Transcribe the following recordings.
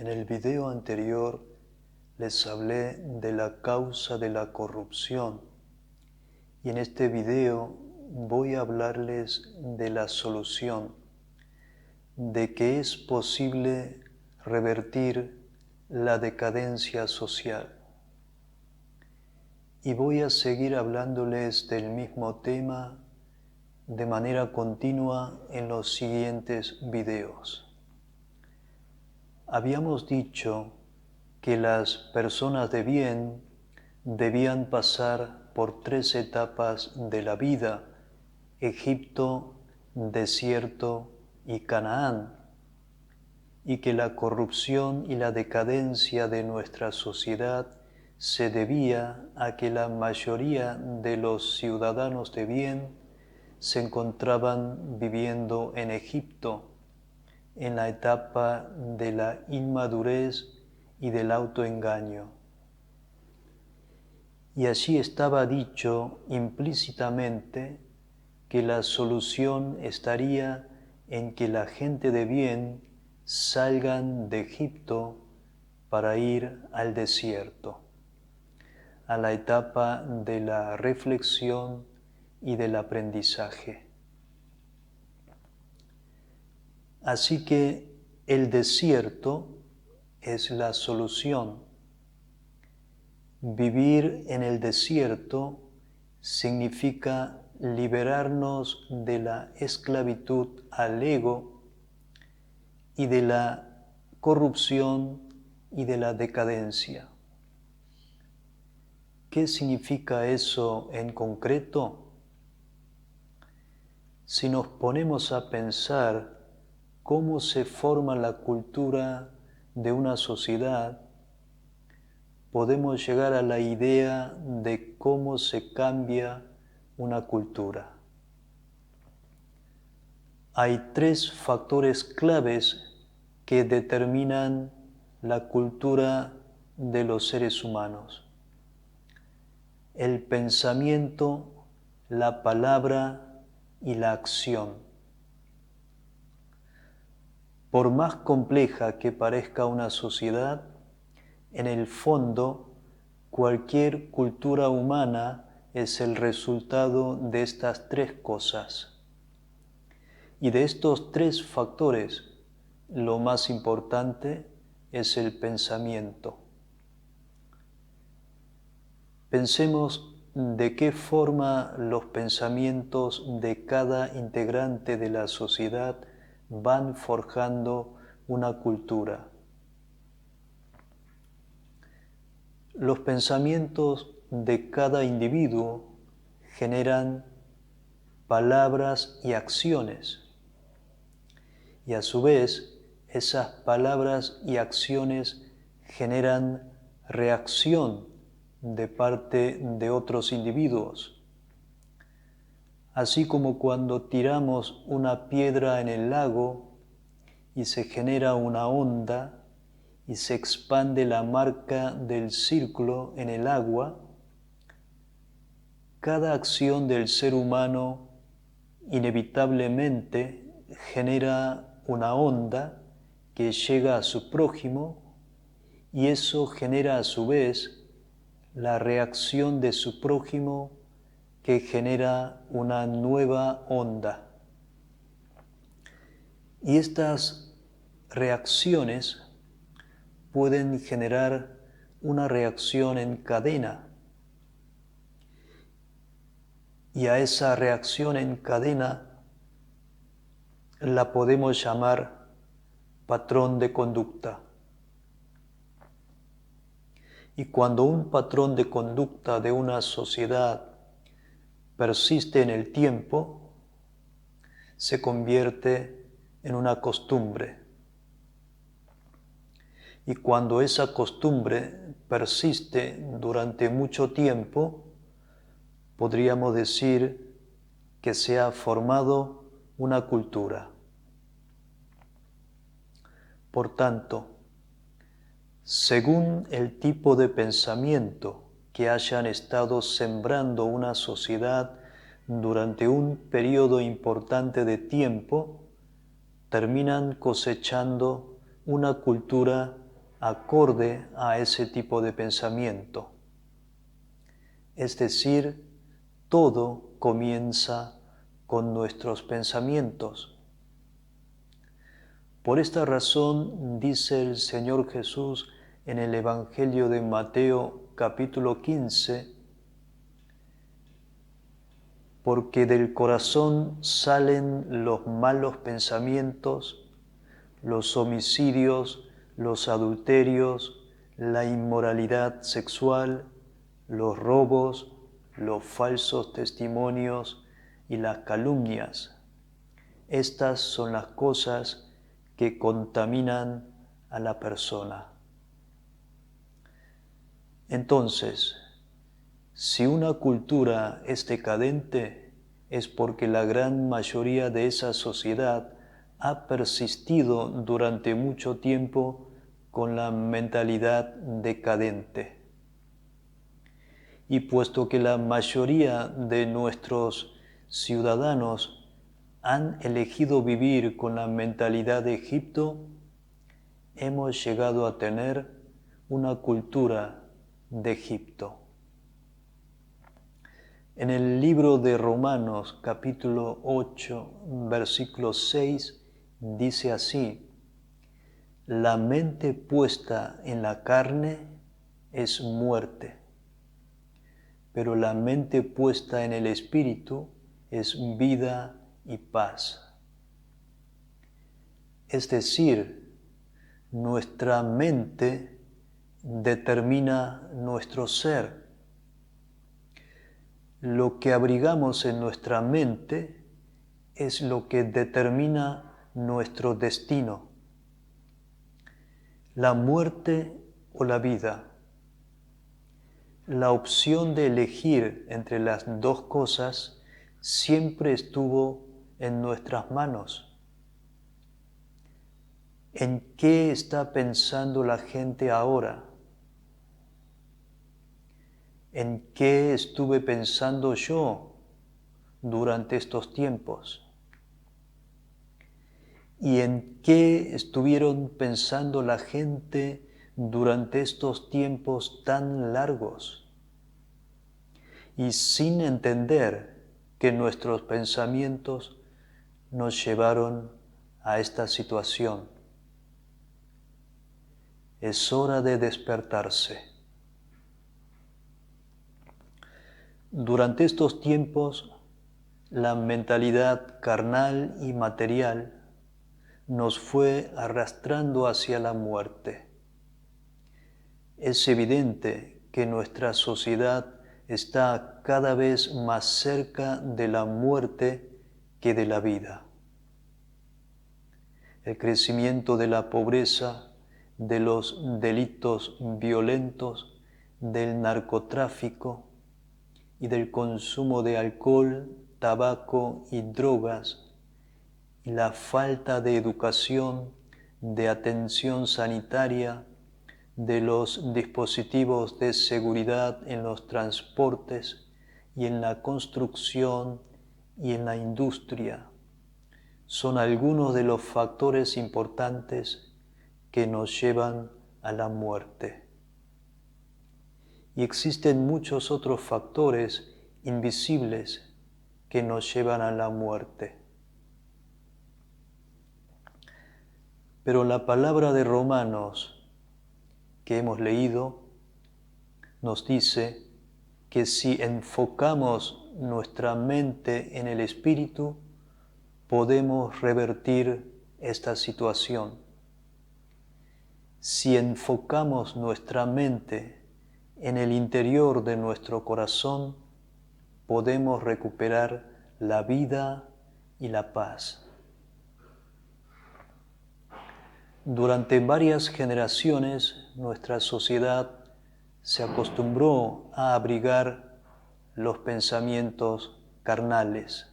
En el video anterior les hablé de la causa de la corrupción y en este video voy a hablarles de la solución, de que es posible revertir la decadencia social. Y voy a seguir hablándoles del mismo tema de manera continua en los siguientes videos. Habíamos dicho que las personas de bien debían pasar por 3 etapas de la vida: Egipto, desierto y Canaán, y que la corrupción y la decadencia de nuestra sociedad se debía a que la mayoría de los ciudadanos de bien se encontraban viviendo en Egipto, en la etapa de la inmadurez y del autoengaño. Y allí estaba dicho implícitamente que la solución estaría en que la gente de bien salgan de Egipto para ir al desierto, a la etapa de la reflexión y del aprendizaje. Así que el desierto es la solución. Vivir en el desierto significa liberarnos de la esclavitud al ego y de la corrupción y de la decadencia. ¿Qué significa eso en concreto? Si nos ponemos a pensar cómo se forma la cultura de una sociedad, podemos llegar a la idea de cómo se cambia una cultura. Hay 3 factores claves que determinan la cultura de los seres humanos: el pensamiento, la palabra y la acción. Por más compleja que parezca una sociedad, en el fondo, cualquier cultura humana es el resultado de estas 3 cosas. Y de estos 3 factores, lo más importante es el pensamiento. Pensemos de qué forma los pensamientos de cada integrante de la sociedad van forjando una cultura. Los pensamientos de cada individuo generan palabras y acciones, y a su vez esas palabras y acciones generan reacción de parte de otros individuos. Así como cuando tiramos una piedra en el lago y se genera una onda y se expande la marca del círculo en el agua, cada acción del ser humano inevitablemente genera una onda que llega a su prójimo, y eso genera a su vez la reacción de su prójimo, que genera una nueva onda. Y estas reacciones pueden generar una reacción en cadena, y a esa reacción en cadena la podemos llamar patrón de conducta. Y cuando un patrón de conducta de una sociedad persiste en el tiempo, se convierte en una costumbre. Y cuando esa costumbre persiste durante mucho tiempo, podríamos decir que se ha formado una cultura. Por tanto, según el tipo de pensamiento que hayan estado sembrando una sociedad durante un periodo importante de tiempo, terminan cosechando una cultura acorde a ese tipo de pensamiento. Es decir, todo comienza con nuestros pensamientos. Por esta razón dice el Señor Jesús en el Evangelio de Mateo capítulo 15, porque del corazón salen los malos pensamientos, los homicidios, los adulterios, la inmoralidad sexual, los robos, los falsos testimonios y las calumnias. Estas son las cosas que contaminan a la persona. Entonces, si una cultura es decadente, es porque la gran mayoría de esa sociedad ha persistido durante mucho tiempo con la mentalidad decadente. Y puesto que la mayoría de nuestros ciudadanos han elegido vivir con la mentalidad de Egipto, hemos llegado a tener una cultura de Egipto. En el libro de Romanos, capítulo 8, versículo 6, dice así: la mente puesta en la carne es muerte, pero la mente puesta en el Espíritu es vida y paz. Es decir, nuestra mente determina nuestro ser. Lo que abrigamos en nuestra mente es lo que determina nuestro destino. La muerte o la vida. La opción de elegir entre las dos cosas siempre estuvo en nuestras manos. ¿En qué está pensando la gente ahora? ¿En qué estuve pensando yo durante estos tiempos? ¿Y en qué estuvieron pensando la gente durante estos tiempos tan largos? Y sin entender que nuestros pensamientos nos llevaron a esta situación. Es hora de despertarse. Durante estos tiempos, la mentalidad carnal y material nos fue arrastrando hacia la muerte. Es evidente que nuestra sociedad está cada vez más cerca de la muerte que de la vida. El crecimiento de la pobreza, de los delitos violentos, del narcotráfico y del consumo de alcohol, tabaco y drogas, y la falta de educación, de atención sanitaria, de los dispositivos de seguridad en los transportes y en la construcción y en la industria, son algunos de los factores importantes que nos llevan a la muerte. Y existen muchos otros factores invisibles que nos llevan a la muerte. Pero la palabra de Romanos que hemos leído nos dice que si enfocamos nuestra mente en el Espíritu, podemos revertir esta situación. Si enfocamos nuestra mente en el interior de nuestro corazón, podemos recuperar la vida y la paz. Durante varias generaciones, nuestra sociedad se acostumbró a abrigar los pensamientos carnales,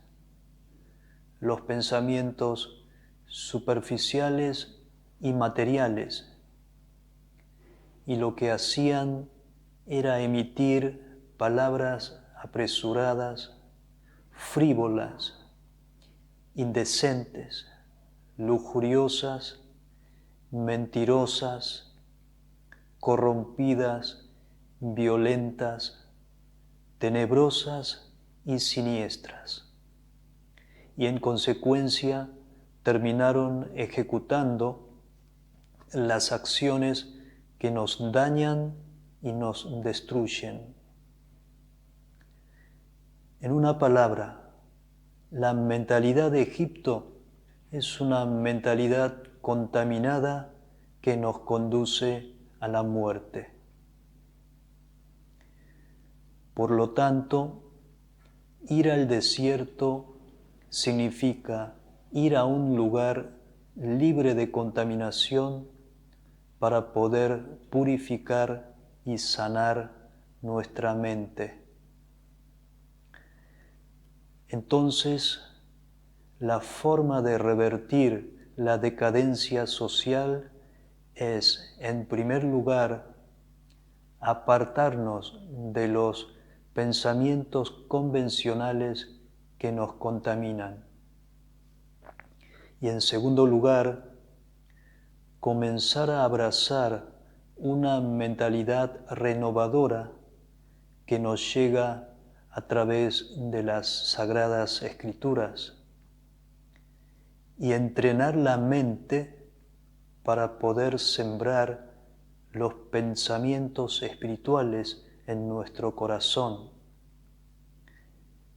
los pensamientos superficiales y materiales, y lo que hacían era emitir palabras apresuradas, frívolas, indecentes, lujuriosas, mentirosas, corrompidas, violentas, tenebrosas y siniestras. Y en consecuencia terminaron ejecutando las acciones que nos dañan y nos destruyen. En una palabra, la mentalidad de Egipto es una mentalidad contaminada que nos conduce a la muerte. Por lo tanto, ir al desierto significa ir a un lugar libre de contaminación para poder purificar y sanar nuestra mente. Entonces, la forma de revertir la decadencia social es, en primer lugar, apartarnos de los pensamientos convencionales que nos contaminan. Y en segundo lugar, comenzar a abrazar una mentalidad renovadora que nos llega a través de las Sagradas Escrituras y entrenar la mente para poder sembrar los pensamientos espirituales en nuestro corazón,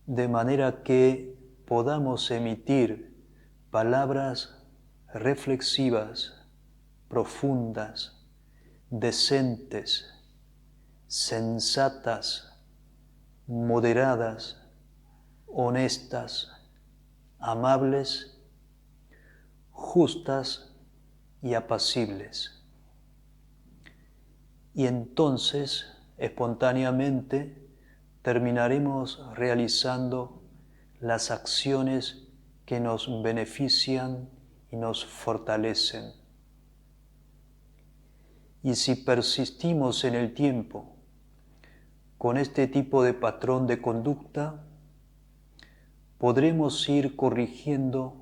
de manera que podamos emitir palabras reflexivas, profundas, decentes, sensatas, moderadas, honestas, amables, justas y apacibles. Y entonces, espontáneamente, terminaremos realizando las acciones que nos benefician y nos fortalecen. Y si persistimos en el tiempo con este tipo de patrón de conducta, podremos ir corrigiendo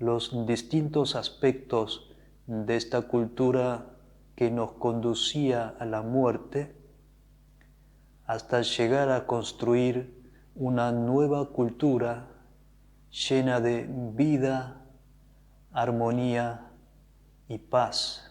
los distintos aspectos de esta cultura que nos conducía a la muerte, hasta llegar a construir una nueva cultura llena de vida, armonía y paz.